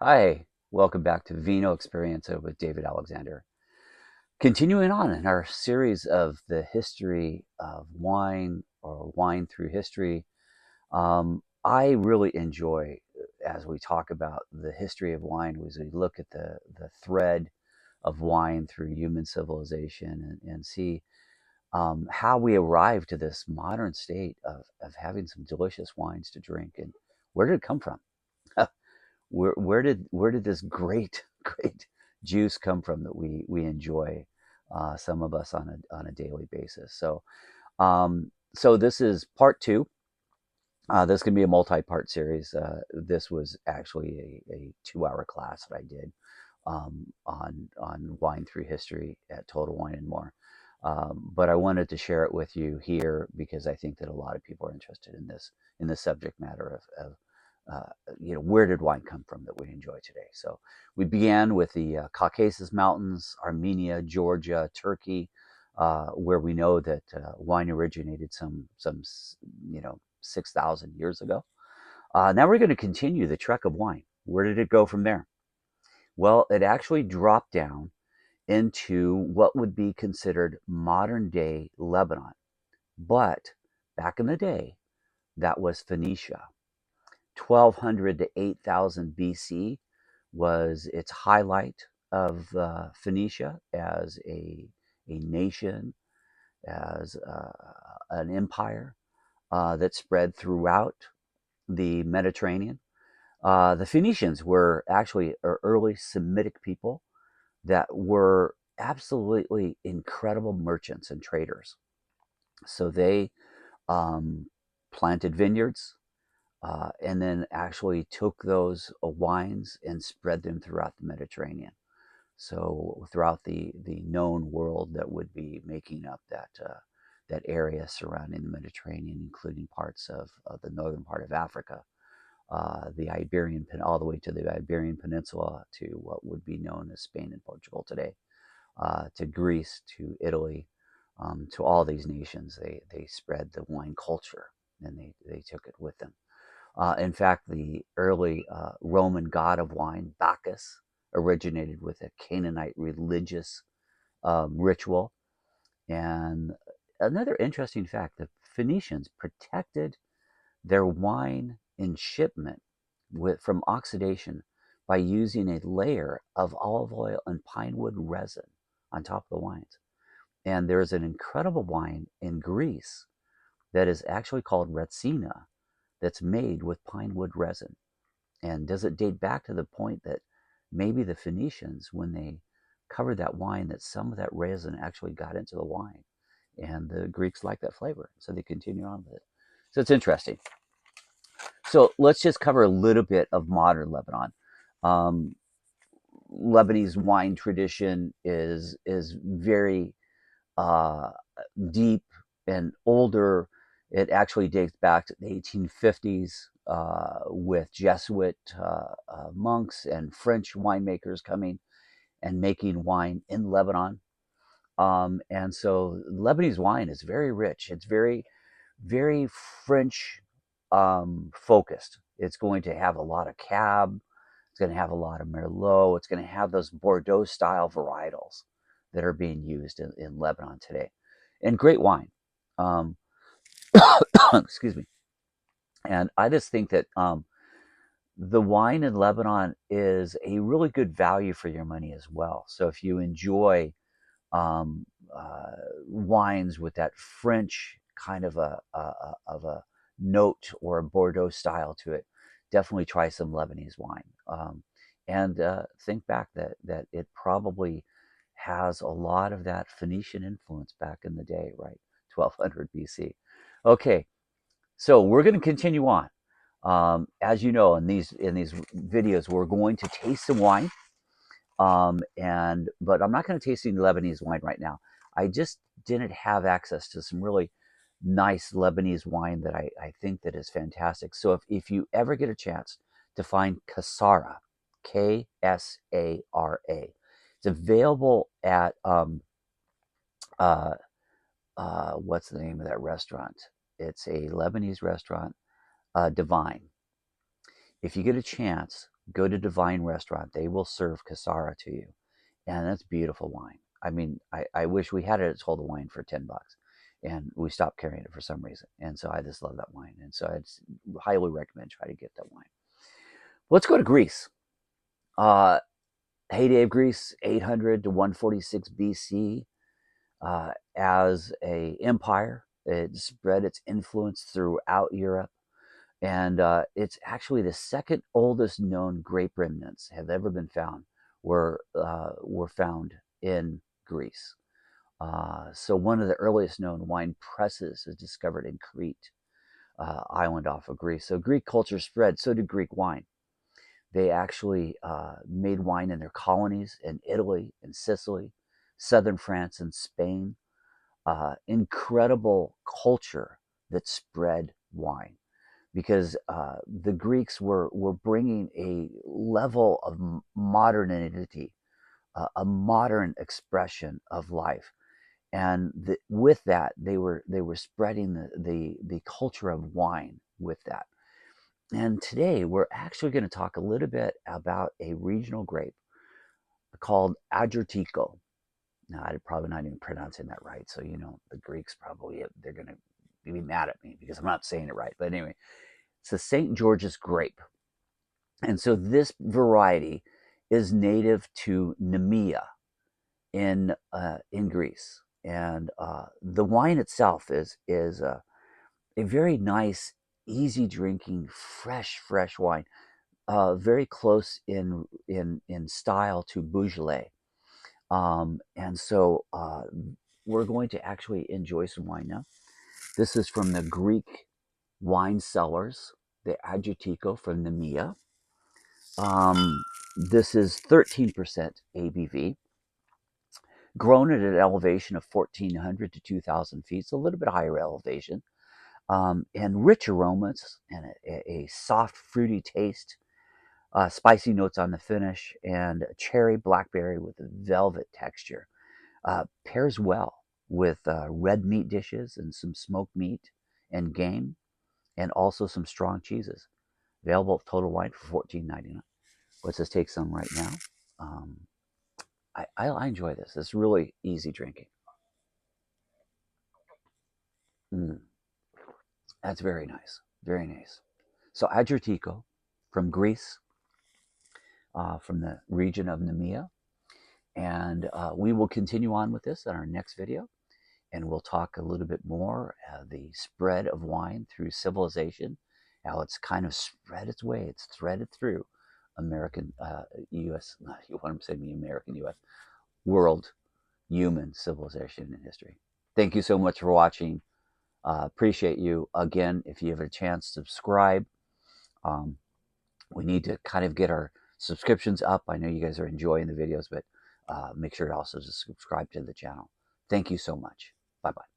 Hi, welcome back to Vino Experience with David Alexander. Continuing on in our series of the history of wine or wine through history, I really enjoy as we talk about the history of wine, as we look at the thread of wine through human civilization and see how we arrived to this modern state of having some delicious wines to drink and where did it come from? Where did this great great juice come from that we enjoy, some of us on a daily basis. So this is part two. This can be a multi-part series. This was actually a 2 hour class that I did on wine through history at Total Wine and More. But I wanted to share it with you here because I think that a lot of people are interested in this subject matter of where did wine come from that we enjoy today? So we began with the Caucasus Mountains, Armenia, Georgia, Turkey, where we know that wine originated some 6,000 years ago. Now we're going to continue the trek of wine. Where did it go from there? Well, it actually dropped down into what would be considered modern day Lebanon. But back in the day, that was Phoenicia. 1200 to 8000 BC was its highlight of Phoenicia as a nation, as an empire that spread throughout the Mediterranean. The Phoenicians were actually early Semitic people that were absolutely incredible merchants and traders. So they planted vineyards, and then actually took those wines and spread them throughout the Mediterranean. So throughout the known world that would be making up that area surrounding the Mediterranean, including parts of the northern part of Africa, the Iberian all the way to the Iberian Peninsula, to what would be known as Spain and Portugal today, to Greece, to Italy, to all these nations. They spread the wine culture and they took it with them. In fact, the early Roman god of wine, Bacchus, originated with a Canaanite religious ritual. And another interesting fact, the Phoenicians protected their wine in shipment from oxidation by using a layer of olive oil and pine wood resin on top of the wines. And there's an incredible wine in Greece that is actually called Retsina, that's made with pine wood resin. And does it date back to the point that maybe the Phoenicians, when they covered that wine, that some of that resin actually got into the wine, and the Greeks like that flavor, so they continue on with it. So it's interesting. So let's just cover a little bit of modern Lebanon. Um, Lebanese wine tradition is very uh, deep and older. It actually dates back to the 1850s, with Jesuit monks and French winemakers coming and making wine in Lebanon. And so Lebanese wine is very rich. It's very, very French focused. It's going to have a lot of Cab. It's going to have a lot of Merlot. It's going to have those Bordeaux style varietals that are being used in Lebanon today. And great wine. Um, excuse me. And I just think that the wine in Lebanon is a really good value for your money as well. So if you enjoy um, wines with that French kind of a note or a Bordeaux style to it, definitely try some Lebanese wine. And think back that it probably has a lot of that Phoenician influence back in the day, right? 1200 BC. Okay, so we're going to continue on. As you know, in these videos, we're going to taste some wine. But I'm not going to taste any Lebanese wine right now. I just didn't have access to some really nice Lebanese wine that I think that is fantastic. So if you ever get a chance to find Kasara, Ksara, it's available at uh, what's the name of that restaurant? It's a Lebanese restaurant, Divine. If you get a chance, Go to Divine Restaurant. They will serve Cassara to you. And that's beautiful wine. I mean, I wish we had it at Total Wine for $10. And we stopped carrying it for some reason. And so I just love that wine. And so I'd highly recommend try to get that wine. Let's go to Greece. Uh, heyday of Greece, 800 to 146 BC. As a empire, it spread its influence throughout Europe. And it's actually the second oldest known grape remnants have ever been found were found in Greece. So one of the earliest known wine presses is discovered in Crete island off of Greece. So Greek culture spread. So did Greek wine. They actually made wine in their colonies in Italy and Sicily, southern France and Spain. Incredible culture that spread wine because the Greeks were bringing a level of modernity, a modern expression of life, and with that they were spreading the culture of wine with that. And today we're actually going to talk a little bit about a regional grape called Agiorgitiko. Now, I'm probably not even pronouncing that right, so the Greeks probably they're going to be mad at me because I'm not saying it right. But anyway, it's a St. George's grape. And so this variety is native to Nemea in Greece. And the wine itself is a very nice, easy drinking, fresh wine. Very close in style to Beaujolais. And so we're going to actually enjoy some wine now. This is from the Greek wine cellars, the Agiorgitiko from Nemea. This is 13% ABV, grown at an elevation of 1,400 to 2,000 feet, so a little bit higher elevation, and rich aromas and a soft, fruity taste, spicy notes on the finish, and cherry blackberry with a velvet texture. Pairs well with red meat dishes and some smoked meat and game, and also some strong cheeses. Available at Total Wine for $14.99. Let's just take some right now. I enjoy this. It's really easy drinking. Mm, that's very nice. Very nice. So Agiorgitiko from Greece, from the region of Nemea. And we will continue on with this in our next video. And we'll talk a little bit more the spread of wine through civilization, how it's kind of spread its way. It's threaded through American, U.S., you want to say the American, U.S., world, human civilization and history. Thank you so much for watching. Appreciate you. Again, if you have a chance, subscribe. We need to kind of get our subscriptions up. I know you guys are enjoying the videos, but make sure to also subscribe to the channel. Thank you so much. Bye-bye.